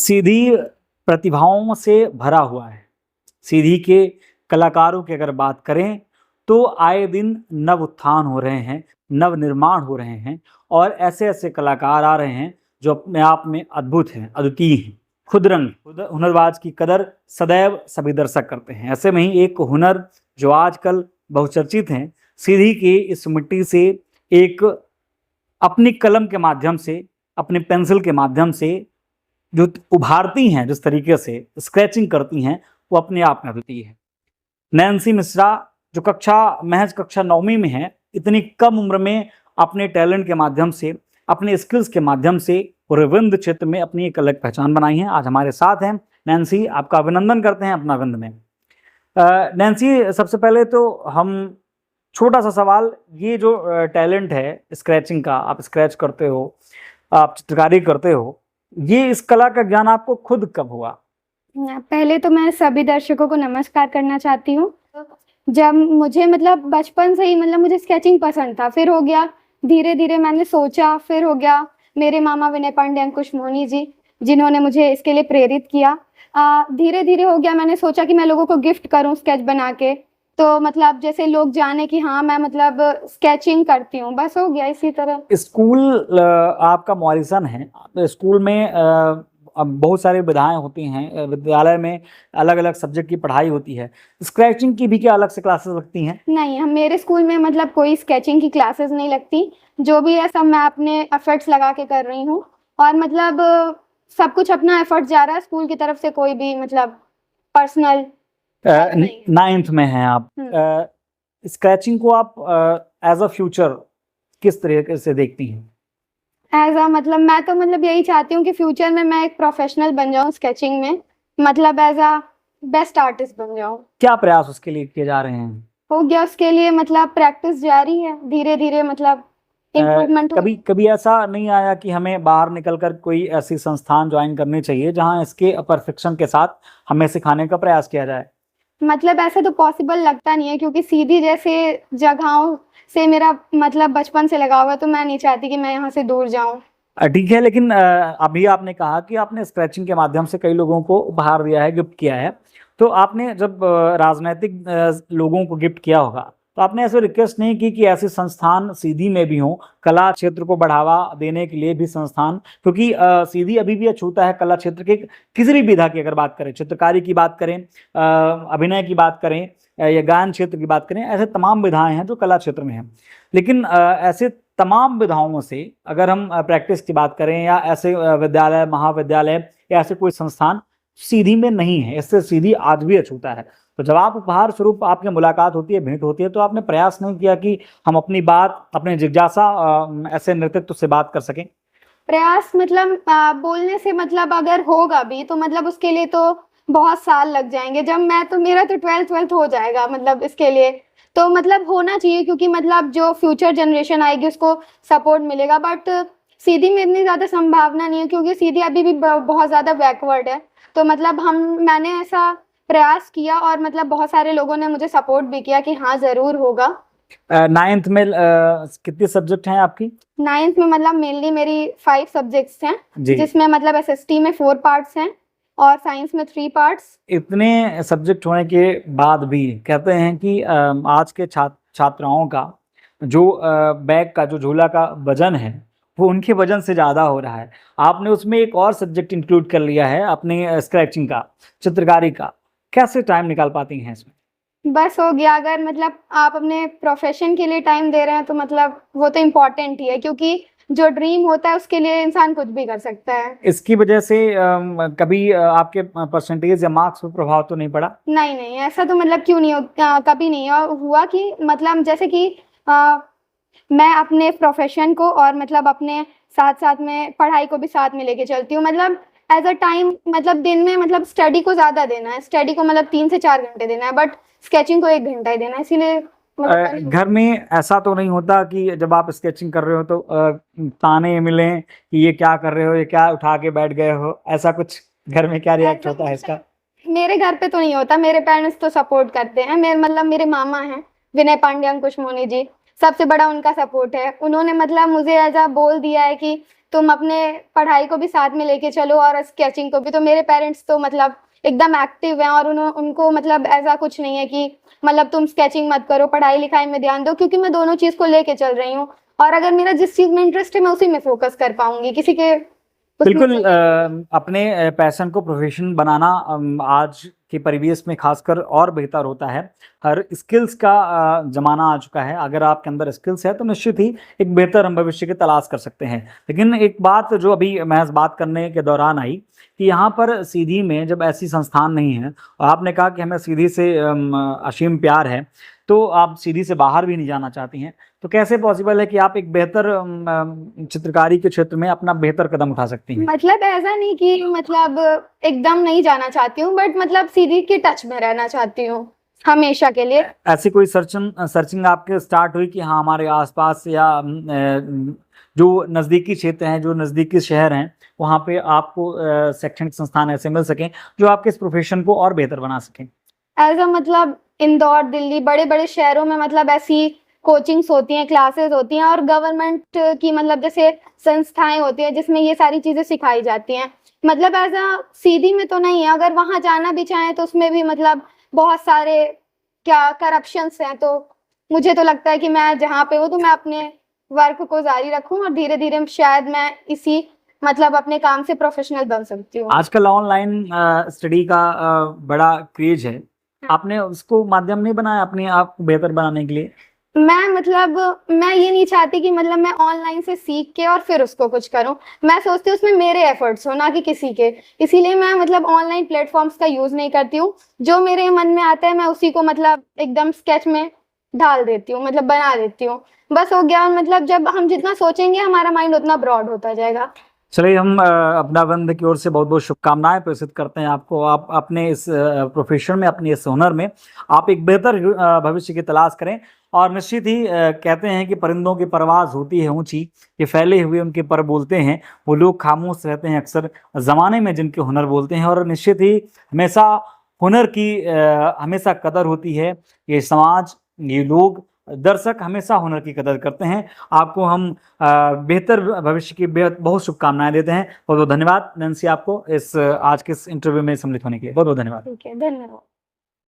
सीधी प्रतिभाओं से भरा हुआ है। सीधी के कलाकारों की अगर बात करें तो आए दिन नव उत्थान हो रहे हैं, नव निर्माण हो रहे हैं और ऐसे-ऐसे कलाकार आ रहे हैं जो अपने आप में अद्भुत हैं, अद्वितीय हैं। खुदरंग हुनरबाज की कदर सदैव सभी दर्शक करते हैं। ऐसे में ही एक हुनर जो आजकल बहुचर्चित हैं, सीधी की इस मिट्टी से एक अपनी कलम के माध्यम से, अपने पेंसिल के माध्यम से जो उभारती हैं, जिस तरीके से स्केचिंग करती हैं, वो अपने आप में अद्वितीय है। नैन्सी मिश्रा जो महज कक्षा 9वीं में है, इतनी कम उम्र में अपने टैलेंट के माध्यम से, अपने स्किल्स के माध्यम से पूरे विंध्य क्षेत्र में अपनी एक अलग पहचान बनाई है। आज हमारे साथ हैं नैन्सी, आपका अभिनंदन करते हैं अपना विंध्य में। नैन्सी, सबसे पहले तो हम छोटा सा सवाल, ये जो टैलेंट है स्क्रैचिंग का, आप स्क्रैच करते हो, आप चित्रकारी करते हो, ये इस कला का ज्ञान आपको खुद कब हुआ? पहले तो मैं सभी दर्शकों को नमस्कार करना चाहती हूँ। जब मुझे मतलब बचपन से ही मतलब मुझे स्केचिंग पसंद था, फिर हो गया धीरे-धीरे मैंने सोचा, फिर हो गया मेरे मामा विनय पांडे अंकुश मोनी जी, जिन्होंने मुझे इसके लिए प्रेरित किया। धीरे-धीरे हो गया, मैंने सोचा कि मैं लोगों को गिफ्ट करूँ स्केच बना के, तो मतलब जैसे लोग जाने कि हाँ, मैं मतलब स्केचिंग करती हूँ, बस हो गया इसी तरह। स्कूल आपका मॉरिसन है, स्कूल में अब बहुत सारी विधाएं होती हैं, विद्यालय में अलग-अलग सब्जेक्ट की पढ़ाई होती है। स्क्रैचिंग की भी क्या अलग से क्लासेस लगती हैं? नहीं, हम मेरे स्कूल में मतलब कोई स्केचिंग की क्लासेस नहीं लगती, जो भी है सब मैं अपने एफर्ट्स लगा के कर रही हूँ और मतलब सब कुछ अपना एफर्ट जा रहा है, स्कूल की तरफ से कोई भी मतलब पर्सनल नहीं। 9th में हैं आप। स्क्रैचिंग को आप एज अ फ्यूचर किस तरीके से देखती हैं? एज अ मतलब मैं तो मतलब यही चाहती हूँ कि फ्यूचर में मैं एक प्रोफेशनल बन जाऊँ स्केचिंग में, मतलब एज अ बेस्ट आर्टिस्ट बन जाऊँ। क्या प्रयास उसके लिए किए जा रहे हैं? हो गया उसके लिए मतलब प्रैक्टिस जारी है, धीरे-धीरे मतलब इम्प्रूवमेंट हो। कभी ऐसा नहीं आया कि हमें बाहर निकलकर कोई ऐसी संस्थान ज्वाइन करनी चाहिए जहां इसके परफेक्शन के साथ हमें सिखाने का प्रयास किया जाए? मतलब ऐसा तो पॉसिबल लगता नहीं है, क्योंकि सीधी जैसे जगहों से मेरा मतलब बचपन से लगाव है, तो मैं नहीं चाहती कि मैं यहाँ से दूर जाऊँ। ठीक है, लेकिन अभी आपने कहा कि आपने स्क्रैचिंग के माध्यम से कई लोगों को उपहार दिया है, गिफ्ट किया है। तो आपने जब राजनैतिक लोगों को गिफ्ट किया होगा, तो आपने ऐसे रिक्वेस्ट नहीं की कि ऐसे संस्थान सीधी में भी हों, कला क्षेत्र को बढ़ावा देने के लिए भी संस्थान, क्योंकि सीधी अभी भी अछूता है कला क्षेत्र के किसी भी विधा की अगर बात करें, चित्रकारी की बात करें, अभिनय की बात करें या गायन क्षेत्र की बात करें, ऐसे तमाम विधाएं हैं जो कला क्षेत्र में हैं। लेकिन ऐसे तमाम विधाओं से अगर हम प्रैक्टिस की बात करें या ऐसे विद्यालय, महाविद्यालय या ऐसे कोई संस्थान सीधी में नहीं है, इससे सीधी आज भी अछूता है। तो जब आप उपहार स्वरूप आपकी मुलाकात होती है, भेंट होती है, तो आपने प्रयास नहीं किया कि हम अपनी बात, अपने जिज्ञासा ऐसे नेतृत्व से बात कर सकें? प्रयास मतलब बोलने से मतलब अगर होगा भी तो मतलब उसके लिए तो बहुत साल लग जाएँगे। जब मैं तो मेरा तो 12th हो जाएगा मतलब इसके लिए। तो मतलब होना चाहिए, क्योंकि मतलब जो फ्यूचर जनरेशन आएगी उसको सपोर्ट मिलेगा। बट सीधी में इतनी ज़्यादा संभावना नहीं है, क्योंकि सीधी अभी भी बहुत ज़्यादा बैकवर्ड है। तो मतलब मैंने ऐसा प्रयास किया और मतलब बहुत सारे लोगों ने मुझे सपोर्ट भी किया कि हाँ, ज़रूर होगा। 9th में कितने सब्जेक्ट हैं आपकी? 9th में मतलब मेनली मेरी 5 सब्जेक्ट्स हैं, जी। जिसमें मतलब एसएसटी में 4 पार्ट्स हैं और साइंस में 3 पार्ट्स। इतने सब्जेक्ट होने के बाद भी कहते हैं कि आज के छात्राओं का जो बैग का, जो झोला का वजन है, वो उनके वजन से ज़्यादा हो रहा है। आपने उसमें एक और सब्जेक्ट इंक्लूड कर लिया है अपने स्क्रैचिंग का, चित्रकारी का। कैसे टाइम निकाल पाती हैं इसमें? बस हो गया, अगर मतलब आप अपने प्रोफेशन के लिए टाइम दे रहे हैं तो मतलब वो तो इम्पोर्टेंट ही है, क्योंकि जो ड्रीम होता है उसके लिए इंसान कुछ भी कर सकता है। इसकी वजह से कभी आपके परसेंटेज या मार्क्स पर प्रभाव तो नहीं पड़ा? नहीं, ऐसा तो मतलब क्यों नहीं कभी नहीं हुआ कि मतलब जैसे कि मैं अपने प्रोफेशन को और मतलब अपने साथ-साथ में पढ़ाई को भी साथ में लेके चलती हूँ। मतलब एज़ अ टाइम मतलब दिन में मतलब स्टडी को ज़्यादा देना है। स्टडी को मतलब 3 से 4 घंटे देना है, बट स्केचिंग को 1 घंटा ही देना है, इसीलिए मतलब घर में ऐसा तो नहीं होता कि जब आप स्केचिंग कर रहे हो तो ताने मिलें कि ये क्या कर रहे हो, ये क्या उठा के बैठ गए हो, ऐसा कुछ घर में क्या रिएक्ट होता है इसका? मेरे घर पे तो नहीं होता, मेरे पेरेंट्स तो सपोर्ट करते हैं। मेरे मामा हैं, विनय पांडे, अंकुश मोनी जी, सबसे बड़ा उनका सपोर्ट है। उन्होंने मतलब मुझे ऐसा बोल दिया है कि तुम अपने पढ़ाई को भी साथ में लेके चलो और स्केचिंग को भी। तो मेरे पेरेंट्स तो मतलब एकदम एक्टिव हैं और उनको मतलब ऐसा कुछ नहीं है कि मतलब तुम स्केचिंग मत करो, पढ़ाई लिखाई में ध्यान दो, क्योंकि मैं दोनों चीज़ को लेके चल रही हूँ। और अगर मेरा जिस चीज़ में इंटरेस्ट है मैं उसी में फोकस कर पाऊंगी, किसी के उसमें बिल्कुल अपने पैशन को प्रोफेशन बनाना आज के परिवेश में खासकर और बेहतर होता है। हर स्किल्स का ज़माना आ चुका है। अगर आपके अंदर स्किल्स है तो निश्चित ही एक बेहतर हम भविष्य की तलाश कर सकते हैं। लेकिन एक बात जो अभी महज बात करने के दौरान आई कि यहाँ पर सीधी में जब ऐसी संस्थान नहीं है और आपने कहा कि हमें सीधी से असीम प्यार है, तो आप सीधी से बाहर भी नहीं जाना चाहती हैं, तो कैसे पॉसिबल है कि आप एक बेहतर चित्रकारी के क्षेत्र में अपना बेहतर कदम उठा सकती हैं? मतलब ऐसा नहीं कि मतलब एकदम नहीं जाना चाहती हूँ, बट मतलब सीधी के टच में रहना चाहती हूँ हमेशा के लिए। ऐसी कोई सर्चिंग आपके स्टार्ट हुई कि हाँ हमारे आसपास या जो नज़दीकी क्षेत्र हैं, जो नज़दीकी शहर हैं, वहाँ पे आपको शैक्षणिक संस्थान ऐसे मिल सकें जो आपके इस प्रोफेशन को और बेहतर बना सकें? ऐसा मतलब इंदौर, दिल्ली, बड़े बड़े शहरों में मतलब ऐसी कोचिंग्स होती हैं, क्लासेस होती हैं और गवर्नमेंट की मतलब जैसे संस्थाएं होती हैं जिसमें ये सारी चीज़ें सिखाई जाती हैं। मतलब ऐसा सीधी में तो नहीं है। अगर वहाँ जाना भी चाहें तो उसमें भी मतलब बहुत सारे क्या करप्शंस हैं। तो मुझे तो लगता है कि मैं जहाँ पे हूँ तो मैं अपने वर्क को जारी रखूँ और धीरे धीरे शायद मैं इसी मतलब अपने काम से प्रोफेशनल बन सकती हूँ। आजकल ऑनलाइन स्टडी का बड़ा क्रेज है। आपने उसको माध्यम नहीं बनाया अपने आप को बेहतर बनाने के लिए? मैं मतलब मैं ये नहीं चाहती कि मतलब मैं ऑनलाइन से सीख के और फिर उसको कुछ करूं। मैं सोचती हूँ उसमें मेरे एफर्ट्स हो, ना कि किसी के। इसीलिए मैं मतलब ऑनलाइन प्लेटफॉर्म्स का यूज नहीं करती हूँ। जो मेरे मन में आता है मैं उसी को मतलब एकदम स्केच में ढाल देती हूँ, मतलब बना देती हूँ। बस हो गया। मतलब जब हम जितना सोचेंगे हमारा माइंड उतना ब्रॉड होता जाएगा। चलिए, हम अपना बंद की ओर से बहुत बहुत शुभकामनाएं प्रेषित करते हैं आपको। आप अपने इस प्रोफेशन में, अपने इस हुनर में आप एक बेहतर भविष्य की तलाश करें। और निश्चित ही कहते हैं कि परिंदों की परवाज़ होती है ऊंची, ये फैले हुए उनके पर बोलते हैं, वो लोग खामोश रहते हैं अक्सर ज़माने में जिनके हुनर बोलते हैं। और निश्चित ही हमेशा हुनर की हमेशा कदर होती है। ये समाज, ये लोग, दर्शक हमेशा हुनर की कदर करते हैं। आपको हम बेहतर भविष्य की बहुत शुभकामनाएं देते हैं। बहुत बहुत धन्यवाद नैन्सी, आपको इस आज के इस इंटरव्यू में सम्मिलित होने के लिए बहुत बहुत धन्यवाद। ठीक है, धन्यवाद।